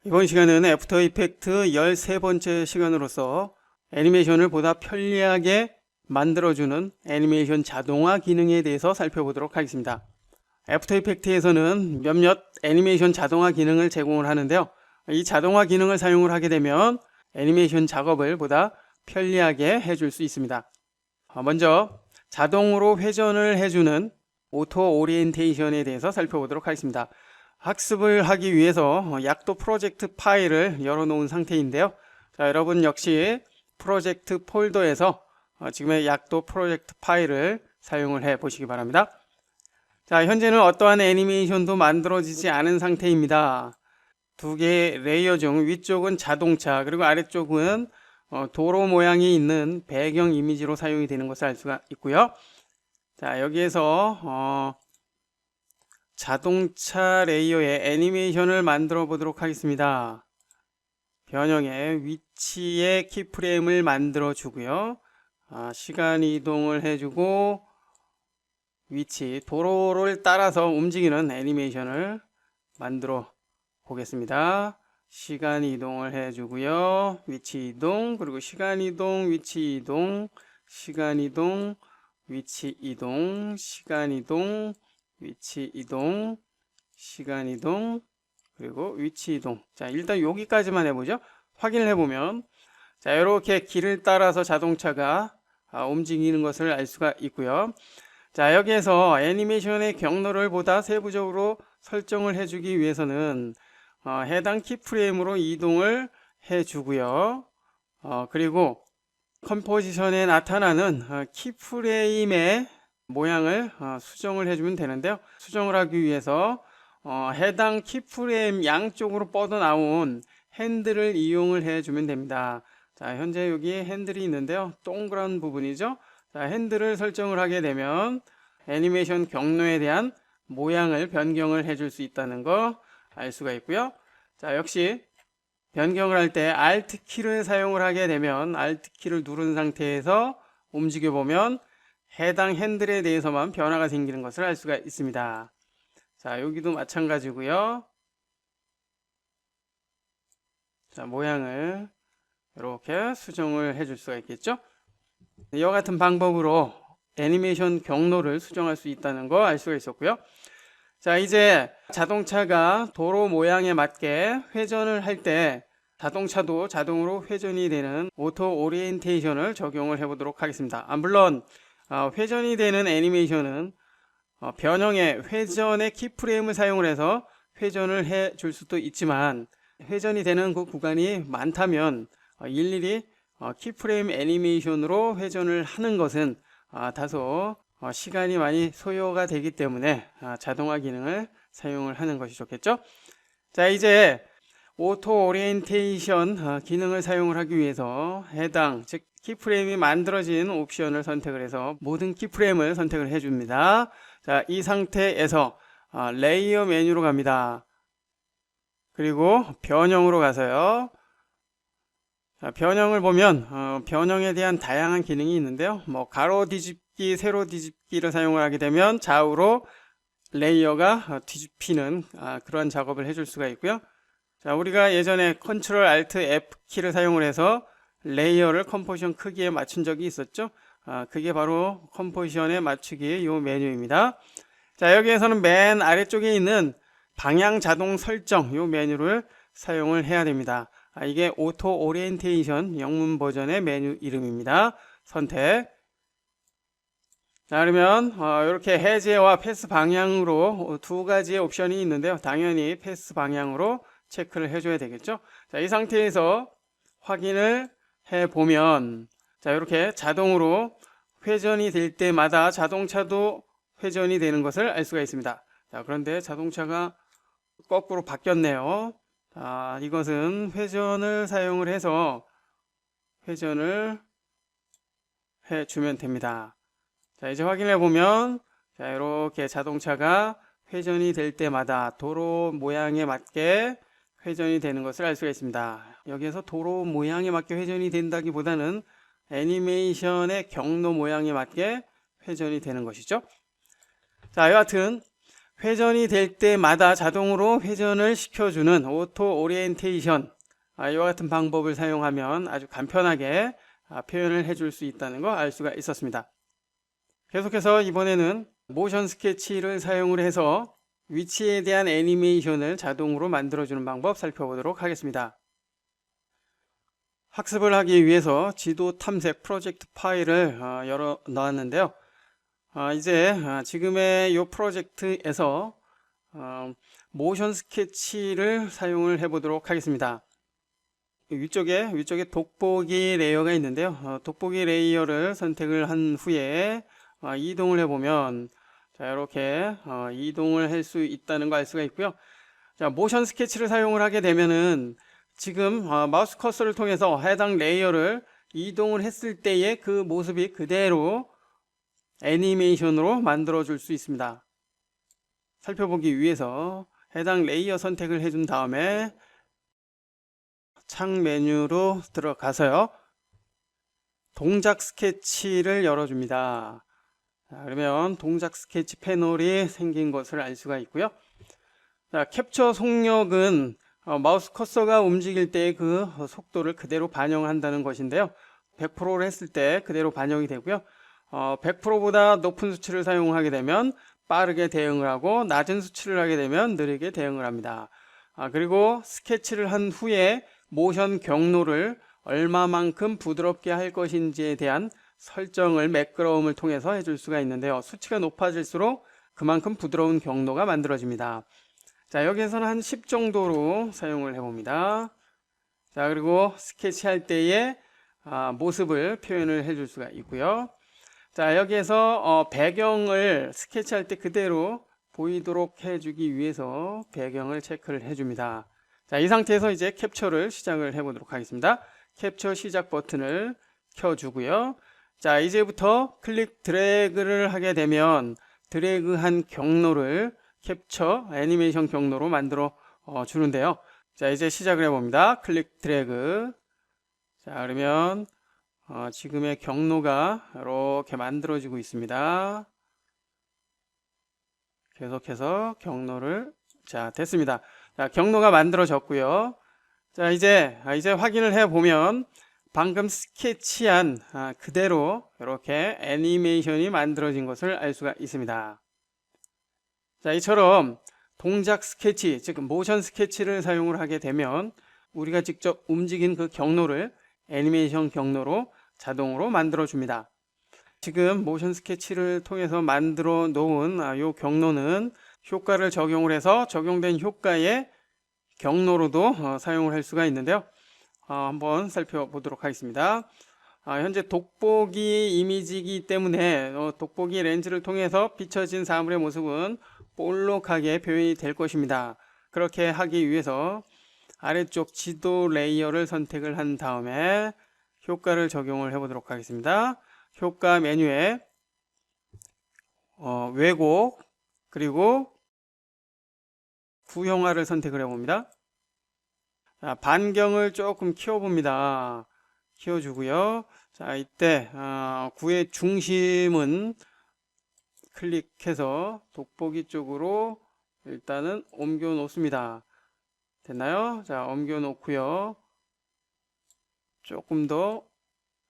이번 시간은 애프터 이펙트 13번째 시간으로서 애니메이션을 보다 편리하게 만들어주는 애니메이션 자동화 기능에 대해서 살펴보도록 하겠습니다. 애프터 이펙트에서는 몇몇 애니메이션 자동화 기능을 제공을 하는데요. 이 자동화 기능을 사용을 하게 되면 애니메이션 작업을 보다 편리하게 해줄 수 있습니다. 먼저 자동으로 회전을 해주는 오토 오리엔테이션에 대해서 살펴보도록 하겠습니다. 학습을 하기 위해서 약도 프로젝트 파일을 열어놓은 상태인데요. 자, 여러분 역시 프로젝트 폴더에서 지금의 약도 프로젝트 파일을 사용을 해 보시기 바랍니다. 자, 현재는 어떠한 애니메이션도 만들어지지 않은 상태입니다. 두 개의 레이어 중 위쪽은 자동차, 그리고 아래쪽은 도로 모양이 있는 배경 이미지로 사용이 되는 것을 알 수가 있고요. 자, 여기에서 자동차 레이어의 애니메이션을 만들어 보도록 하겠습니다. 변형의 위치의 키프레임을 만들어 주고요. 시간 이동을 해주고 위치, 도로를 따라서 움직이는 애니메이션을 만들어 보겠습니다. 시간 이동을 해주고요. 위치 이동, 그리고 시간 이동, 위치 이동, 시간 이동, 위치 이동, 시간 이동, 위치 이동, 시간 이동, 그리고 위치 이동. 자, 일단 여기까지만 해보죠. 확인을 해보면, 자, 이렇게 길을 따라서 자동차가 움직이는 것을 알 수가 있고요. 자, 여기에서 애니메이션의 경로를 보다 세부적으로 설정을 해주기 위해서는 해당 키프레임으로 이동을 해주고요. 그리고 컴포지션에 나타나는 키프레임의 모양을 수정을 해주면 되는데요. 수정을 하기 위해서 해당 키프레임 양쪽으로 뻗어나온 핸들을 이용을 해주면 됩니다. 자, 현재 여기 핸들이 있는데요. 동그란 부분이죠. 자, 핸들을 설정을 하게 되면 애니메이션 경로에 대한 모양을 변경을 해줄 수 있다는 거 알 수가 있고요. 자, 역시 변경을 할 때 Alt 키를 사용을 하게 되면 Alt 키를 누른 상태에서 움직여 보면 해당 핸들에 대해서만 변화가 생기는 것을 알 수가 있습니다. 자, 여기도 마찬가지고요. 자, 모양을 이렇게 수정을 해줄 수가 있겠죠. 이와 같은 방법으로 애니메이션 경로를 수정할 수 있다는 거 알 수가 있었고요. 자, 이제 자동차가 도로 모양에 맞게 회전을 할 때 자동차도 자동으로 회전이 되는 오토 오리엔테이션을 적용을 해 보도록 하겠습니다. 물론 회전이 되는 애니메이션은 변형의 회전의 키프레임을 사용을 해서 회전을 해 줄 수도 있지만, 회전이 되는 그 구간이 많다면 일일이 키프레임 애니메이션으로 회전을 하는 것은 다소 시간이 많이 소요가 되기 때문에 자동화 기능을 사용을 하는 것이 좋겠죠. 자, 이제 오토 오리엔테이션 기능을 사용을 하기 위해서 해당, 즉 키프레임이 만들어진 옵션을 선택을 해서 모든 키프레임을 선택을 해줍니다. 자, 이 상태에서 레이어 메뉴로 갑니다. 그리고 변형으로 가서요. 자, 변형을 보면 변형에 대한 다양한 기능이 있는데요. 가로 뒤집기, 세로 뒤집기를 사용을 하게 되면 좌우로 레이어가 뒤집히는 그러한 작업을 해줄 수가 있고요. 자, 우리가 예전에 Ctrl Alt F 키를 사용을 해서 레이어를 컴포지션 크기에 맞춘 적이 있었죠. 그게 바로 컴포지션에 맞추기 요 메뉴입니다. 자, 여기에서는 맨 아래쪽에 있는 방향 자동 설정 요 메뉴를 사용을 해야 됩니다. 이게 오토 오리엔테이션 영문 버전의 메뉴 이름입니다. 선택. 자, 그러면 이렇게 해제와 패스 방향으로 두 가지의 옵션이 있는데요. 당연히 패스 방향으로 체크를 해줘야 되겠죠. 자, 이 상태에서 확인을 해보면, 자, 이렇게 자동으로 회전이 될 때마다 자동차도 회전이 되는 것을 알 수가 있습니다. 자, 그런데 자동차가 거꾸로 바뀌었네요. 자, 이것은 회전을 사용을 해서 회전을 해주면 됩니다. 자, 이제 확인해 보면, 자, 이렇게 자동차가 회전이 될 때마다 도로 모양에 맞게 회전이 되는 것을 알 수가 있습니다. 여기에서 도로 모양에 맞게 회전이 된다기보다는 애니메이션의 경로 모양에 맞게 회전이 되는 것이죠. 자, 여하튼 회전이 될 때마다 자동으로 회전을 시켜주는 오토 오리엔테이션, 이와 같은 방법을 사용하면 아주 간편하게 표현을 해줄 수 있다는 거 알 수가 있었습니다. 계속해서 이번에는 모션 스케치를 사용을 해서 위치에 대한 애니메이션을 자동으로 만들어주는 방법 살펴보도록 하겠습니다. 학습을 하기 위해서 지도 탐색 프로젝트 파일을 열어 놓았는데요. 이제 지금의 이 프로젝트에서 모션 스케치를 사용을 해 보도록 하겠습니다. 위쪽에 돋보기 레이어가 있는데요. 돋보기 레이어를 선택을 한 후에 이동을 해보면 자, 이렇게 이동을 할 수 있다는 거 알 수가 있고요. 자, 모션 스케치를 사용을 하게 되면은 지금 마우스 커서를 통해서 해당 레이어를 이동을 했을 때의 그 모습이 그대로 애니메이션으로 만들어 줄 수 있습니다. 살펴보기 위해서 해당 레이어 선택을 해준 다음에 창 메뉴로 들어가서요, 동작 스케치를 열어줍니다. 자, 그러면 동작 스케치 패널이 생긴 것을 알 수가 있고요. 자, 캡처 속력은 마우스 커서가 움직일 때 그 속도를 그대로 반영한다는 것인데요. 100%를 했을 때 그대로 반영이 되고요. 100%보다 높은 수치를 사용하게 되면 빠르게 대응을 하고, 낮은 수치를 하게 되면 느리게 대응을 합니다. 그리고 스케치를 한 후에 모션 경로를 얼마만큼 부드럽게 할 것인지에 대한 설정을 매끄러움을 통해서 해줄 수가 있는데요. 수치가 높아질수록 그만큼 부드러운 경로가 만들어집니다. 자, 여기에서는 한 10 정도로 사용을 해봅니다. 자, 그리고 스케치할 때의 모습을 표현을 해줄 수가 있고요. 자, 여기에서 배경을 스케치할 때 그대로 보이도록 해주기 위해서 배경을 체크를 해줍니다. 자, 이 상태에서 이제 캡처를 시작을 해보도록 하겠습니다. 캡처 시작 버튼을 켜주고요. 자, 이제부터 클릭 드래그를 하게 되면 드래그한 경로를 캡처 애니메이션 경로로 만들어 주는데요. 자, 이제 시작을 해봅니다. 클릭 드래그. 자, 그러면 지금의 경로가 이렇게 만들어지고 있습니다. 계속해서 경로를, 자, 됐습니다. 자, 경로가 만들어졌고요. 자, 이제 확인을 해 보면 방금 스케치한 그대로 이렇게 애니메이션이 만들어진 것을 알 수가 있습니다. 자, 이처럼 동작 스케치, 즉 모션 스케치를 사용을 하게 되면 우리가 직접 움직인 그 경로를 애니메이션 경로로 자동으로 만들어 줍니다. 지금 모션 스케치를 통해서 만들어 놓은 이 경로는 효과를 적용을 해서 적용된 효과의 경로로도 사용을 할 수가 있는데요. 한번 살펴보도록 하겠습니다. 현재 돋보기 이미지이기 때문에 돋보기 렌즈를 통해서 비춰진 사물의 모습은 볼록하게 표현이 될 것입니다. 그렇게 하기 위해서 아래쪽 지도 레이어를 선택을 한 다음에 효과를 적용을 해 보도록 하겠습니다. 효과 메뉴에 왜곡, 그리고 구형화를 선택을 해봅니다. 자, 반경을 조금 키워봅니다. 키워주고요. 자, 이때 구의 중심은 클릭해서 돋보기 쪽으로 일단은 옮겨 놓습니다. 됐나요? 자, 옮겨 놓고요. 조금 더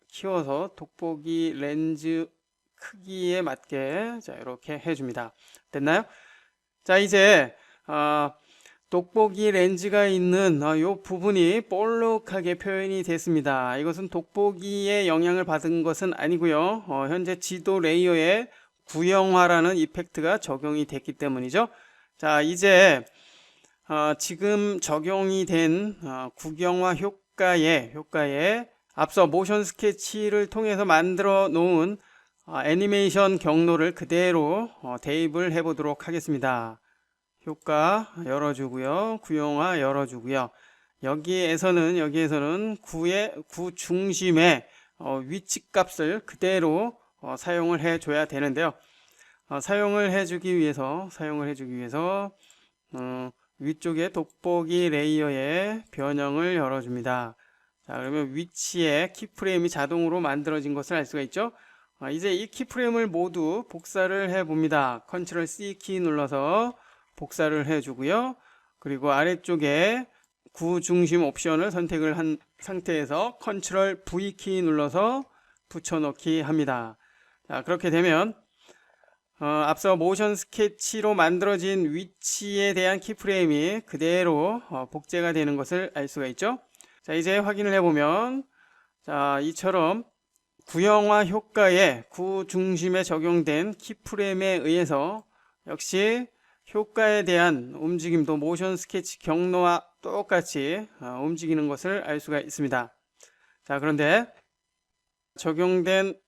키워서 돋보기 렌즈 크기에 맞게, 자, 이렇게 해줍니다. 됐나요? 자, 이제 돋보기 렌즈가 있는 이 부분이 볼록하게 표현이 됐습니다. 이것은 돋보기의 영향을 받은 것은 아니고요. 현재 지도 레이어에 구형화라는 이펙트가 적용이 됐기 때문이죠. 자, 이제 지금 적용이 된 구경화 효과에 앞서 모션 스케치를 통해서 만들어 놓은 애니메이션 경로를 그대로 대입을 해 보도록 하겠습니다. 효과 열어주고요. 구형화 열어주고요. 여기에서는 구 중심의 위치 값을 그대로 사용을 해 줘야 되는데요. 사용을 해주기 위해서 위쪽에 돋보기 레이어의 변형을 열어줍니다. 자, 그러면 위치에 키프레임이 자동으로 만들어진 것을 알 수가 있죠. 이제 이 키프레임을 모두 복사를 해 봅니다. 컨트롤 C 키 눌러서 복사를 해 주고요. 그리고 아래쪽에 구중심 옵션을 선택을 한 상태에서 컨트롤 V 키 눌러서 붙여넣기 합니다. 자, 그렇게 되면 앞서 모션 스케치로 만들어진 위치에 대한 키프레임이 그대로 복제가 되는 것을 알 수가 있죠. 자, 이제 확인을 해보면, 자, 이처럼 구형화 효과에 구중심에 적용된 키프레임에 의해서 역시 효과에 대한 움직임도 모션 스케치 경로와 똑같이 움직이는 것을 알 수가 있습니다. 자, 그런데 적용된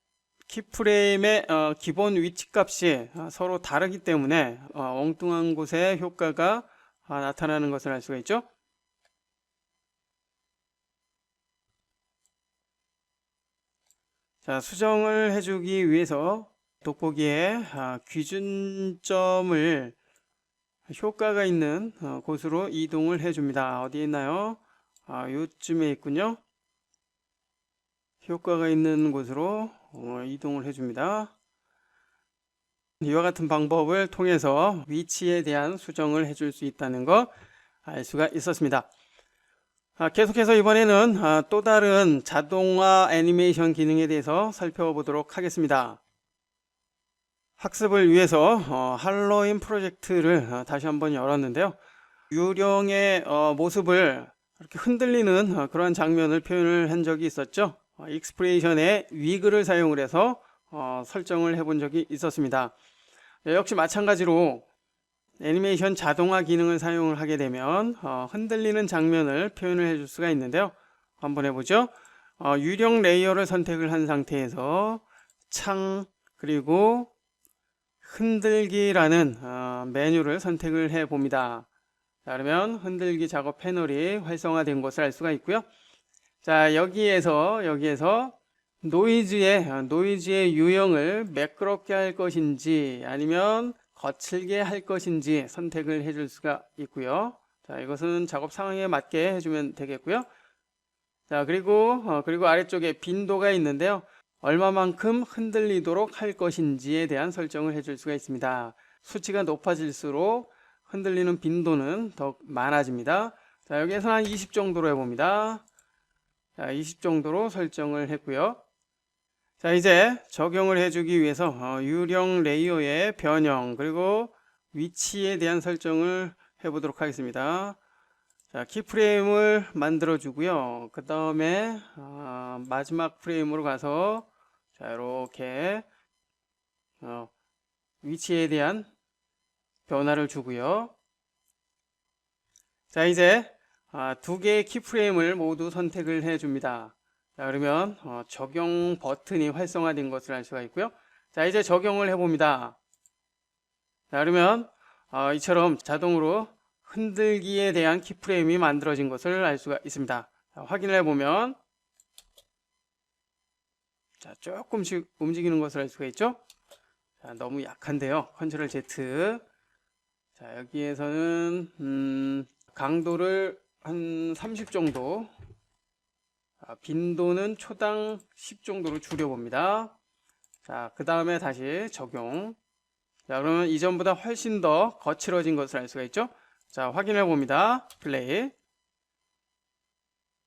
키프레임의 기본 위치값이 서로 다르기 때문에 엉뚱한 곳에 효과가 나타나는 것을 알 수가 있죠. 자, 수정을 해주기 위해서 돋보기에 기준점을 효과가 있는 곳으로 이동을 해줍니다. 어디 있나요? 요쯤에 있군요. 효과가 있는 곳으로 이동을 해줍니다. 이와 같은 방법을 통해서 위치에 대한 수정을 해줄 수 있다는 거 알 수가 있었습니다. 계속해서 이번에는 또 다른 자동화 애니메이션 기능에 대해서 살펴보도록 하겠습니다. 학습을 위해서 할로윈 프로젝트를 다시 한번 열었는데요. 유령의 모습을 이렇게 흔들리는 그런 장면을 표현을 한 적이 있었죠. 익스프레이션의 위그를 사용을 해서 설정을 해본 적이 있었습니다. 역시 마찬가지로 애니메이션 자동화 기능을 사용을 하게 되면 흔들리는 장면을 표현을 해줄 수가 있는데요. 한번 해보죠. 유령 레이어를 선택을 한 상태에서 창 그리고 흔들기라는 메뉴를 선택을 해 봅니다. 자, 그러면 흔들기 작업 패널이 활성화된 것을 알 수가 있고요. 자, 여기에서 노이즈의 유형을 매끄럽게 할 것인지 아니면 거칠게 할 것인지 선택을 해줄 수가 있고요. 자, 이것은 작업 상황에 맞게 해주면 되겠고요. 자, 그리고 아래쪽에 빈도가 있는데요. 얼마만큼 흔들리도록 할 것인지에 대한 설정을 해줄 수가 있습니다. 수치가 높아질수록 흔들리는 빈도는 더 많아집니다. 자, 여기에서 한 20 정도로 해봅니다. 자, 20 정도로 설정을 했고요. 자, 이제 적용을 해주기 위해서 유령 레이어의 변형 그리고 위치에 대한 설정을 해보도록 하겠습니다. 자, 키프레임을 만들어 주고요. 그 다음에 마지막 프레임으로 가서 자, 이렇게 위치에 대한 변화를 주고요. 자, 이제 두 개의 키프레임을 모두 선택을 해 줍니다. 자, 그러면 적용 버튼이 활성화된 것을 알 수가 있고요. 자, 이제 적용을 해봅니다. 자, 그러면 이처럼 자동으로 흔들기에 대한 키프레임이 만들어진 것을 알 수가 있습니다. 자, 확인을 해보면 자, 조금씩 움직이는 것을 알 수가 있죠. 자, 너무 약한데요. 컨트롤 Z. 자, 여기에서는 강도를 한 30 정도, 빈도는 초당 10 정도로 줄여봅니다. 자, 그 다음에 다시 적용. 자, 그러면 이전보다 훨씬 더 거칠어진 것을 알 수가 있죠. 자, 확인해 봅니다. 플레이.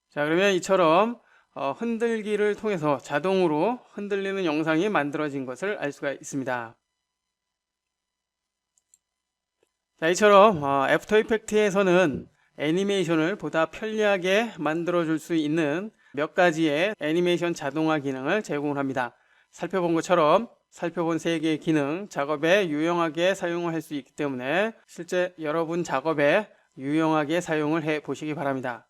자, 그러면 이처럼 흔들기를 통해서 자동으로 흔들리는 영상이 만들어진 것을 알 수가 있습니다. 자, 이처럼 애프터 이펙트에서는 애니메이션을 보다 편리하게 만들어 줄 수 있는 몇 가지의 애니메이션 자동화 기능을 제공을 합니다. 살펴본 것처럼 살펴본 3개의 기능 작업에 유용하게 사용을 할 수 있기 때문에 실제 여러분 작업에 유용하게 사용을 해 보시기 바랍니다.